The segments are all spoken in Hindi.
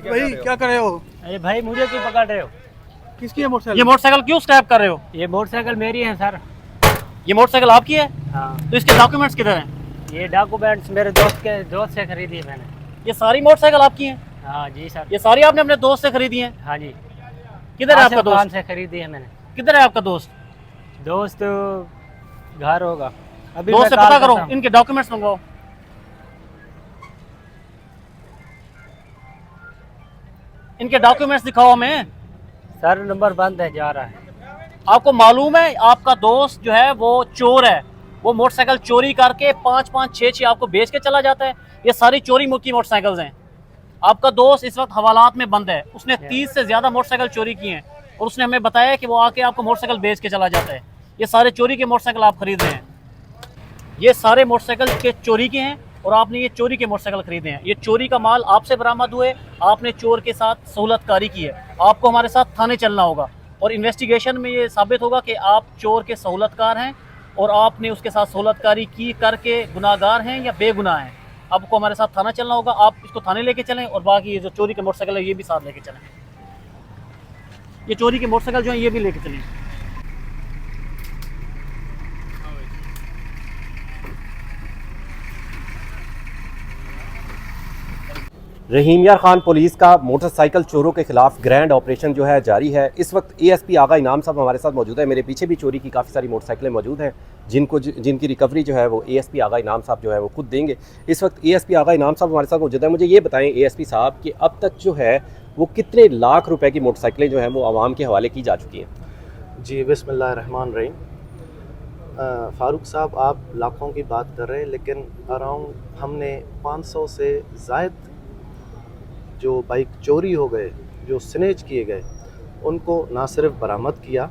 भाई क्या कर रहे हो? अरे भाई मुझे क्यों पकड़ रहे हो? किसकी है मोटरसाइकिल? ये मोटरसाइकिल क्यों स्क्रैप कर रहे हो? ये मोटरसाइकिल मेरी है सर। ये मोटरसाइकिल आपकी है? हाँ। तो इसके डॉक्यूमेंट्स किधर हैं? ये डॉक्यूमेंट्स मेरे दोस्त से खरीदी है मैंने। ये सारी मोटरसाइकिल आपकी हैं? हाँ जी सर। ये सारी आपने अपने दोस्त से खरीदी हैं? हाँ जी। किधर है आपका दोस्त? से खरीदी है मैंने। किधर है आपका दोस्त? दोस्त घर होगा। अभी दोस्त से मैं पता कॉल करो, करता हूँ। इनके डॉक्यूमेंट्स मंगवाओ। इनके डॉक्यूमेंट्स दिखाओ हमें। सर नंबर बंद है, जा रहा है। आपको मालूम है आपका दोस्त जो है वो चोर है। वो मोटरसाइकिल चोरी करके 5-5, 6-6 आपको बेच के चला जाता है। ये सारी चोरी की मोटरसाइकिल्स हैं। आपका दोस्त इस वक्त हवालात में बंद है। उसने 30 से ज्यादा मोटरसाइकिल चोरी की हैं और उसने हमें बताया कि वो आके आपको मोटरसाइकिल बेच के चला जाता है। ये सारे चोरी के मोटरसाइकिल आप खरीद रहे हैं। ये सारे मोटरसाइकिल के चोरी के हैं और आपने ये चोरी के मोटरसाइकिल खरीदे हैं। ये चोरी का माल आपसे बरामद हुए, आपने चोर के साथ सहूलतकारी की है। आपको हमारे साथ थाने चलना होगा और इन्वेस्टिगेशन में ये साबित होगा कि आप चोर के सहूलतकार हैं और आपने उसके साथ सहूलतकारी की करके गुनाहगार हैं या बेगुनाह हैं। आपको हमारे साथ थाना चलना होगा। आप इसको थाने लेके चलें और बाकी ये जो चोरी के मोटरसाइकिल है ये भी साथ लेके चलें। ये चोरी के मोटरसाइकिल जो है ये भी लेके चलें। रहीम यार खान पुलिस का मोटरसाइकिल चोरों के खिलाफ ग्रैंड ऑपरेशन जो है जारी है। इस वक्त एएसपी आगा इनाम साहब हमारे साथ मौजूद है। मेरे पीछे भी चोरी की काफ़ी सारी मोटरसाइकिलें मौजूद हैं जिनकी रिकवरी जो है वो एएसपी आगा इनाम साहब जो है वो खुद देंगे। इस वक्त एएसपी आगा इनाम साहब हमारे साथ मौजूद है। मुझे ये बताएं एएसपी साहब कि अब तक जो है वो कितने लाख रुपए की मोटरसाइकिलें जो हैं वो आवाम के हवाले की जा चुकी हैं? जी बिस्मिल्लाहिर्रहमानिर्रहीम। फ़ारूक साहब आप लाखों की बात कर रहे हैं, लेकिन अराउंड हमने 500 से ज़ायद जो बाइक चोरी हो गए, जो स्नेच किए गए, उनको ना सिर्फ बरामद किया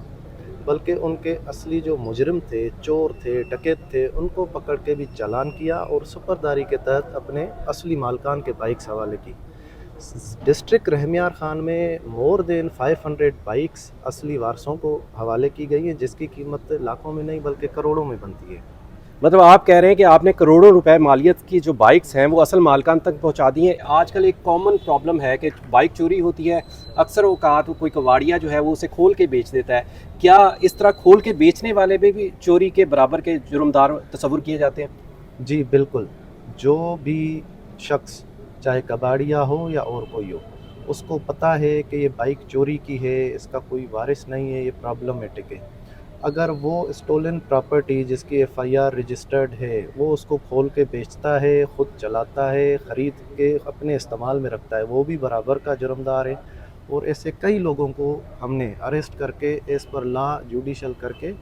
बल्कि उनके असली जो मुजरिम थे, चोर थे, डकैत थे, उनको पकड़ के भी चालान किया और सुपरदारी के तहत अपने असली मालकान के बाइक्स हवाले की। डिस्ट्रिक्ट रहमियार खान में मोर देन 500 बाइक्स असली वारसों को हवाले की गई हैं, जिसकी कीमत लाखों में नहीं बल्कि करोड़ों में बनती है। मतलब आप कह रहे हैं कि आपने करोड़ों रुपए मालियत की जो बाइक्स हैं वो असल मालकान तक पहुंचा दी हैं। आजकल एक कॉमन प्रॉब्लम है कि बाइक चोरी होती है, अक्सर औकात कोई कबाड़िया जो है वो उसे खोल के बेच देता है। क्या इस तरह खोल के बेचने वाले भी चोरी के बराबर के जुर्मदार तस्वुर किए जाते हैं? जी बिल्कुल। जो भी शख्स चाहे कबाड़िया हो या और कोई हो, उसको पता है कि ये बाइक चोरी की है, इसका कोई वारिस नहीं है, ये प्रॉब्लमेटिक है। अगर वो स्टोलन प्रॉपर्टी जिसकी एफआईआर रजिस्टर्ड है वो उसको खोल के बेचता है, ख़ुद चलाता है, ख़रीद के अपने इस्तेमाल में रखता है, वो भी बराबर का जुर्मदार है। और ऐसे कई लोगों को हमने अरेस्ट करके एज़ पर लॉ जुडिशल करके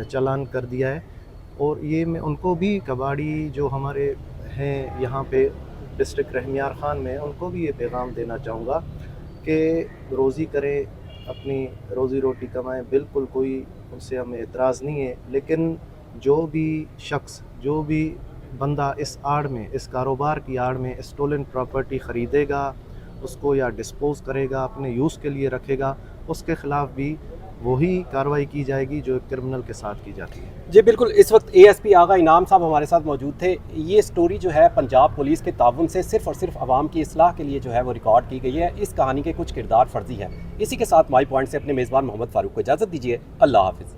चालान कर दिया है। और ये मैं उनको भी, कबाड़ी जो हमारे हैं यहाँ पे डिस्ट्रिक्ट रहमियार खान में, उनको भी ये पैगाम देना चाहूँगा कि रोज़ी करें, अपनी रोज़ी रोटी कमाएं, बिल्कुल कोई उनसे हमें एतराज़ नहीं है। लेकिन जो भी शख्स, जो भी बंदा इस आड़ में, इस कारोबार की आड़ में स्टोलन प्रॉपर्टी ख़रीदेगा, उसको या डिस्पोज़ करेगा, अपने यूज़ के लिए रखेगा, उसके ख़िलाफ़ भी वही कार्रवाई की जाएगी जो एक क्रिमिनल के साथ की जाती है। जी बिल्कुल। इस वक्त एएसपी आगा इनाम साहब हमारे साथ मौजूद थे। ये स्टोरी जो है पंजाब पुलिस के ताउन से सिर्फ और सिर्फ आवाम की इस्लाह के लिए जो है वो रिकॉर्ड की गई है। इस कहानी के कुछ किरदार फर्जी हैं। इसी के साथ माई पॉइंट से अपने मेज़बान मोहम्मद फ़ारूक को इजाज़त दीजिए। अल्लाह हाफ़िज़।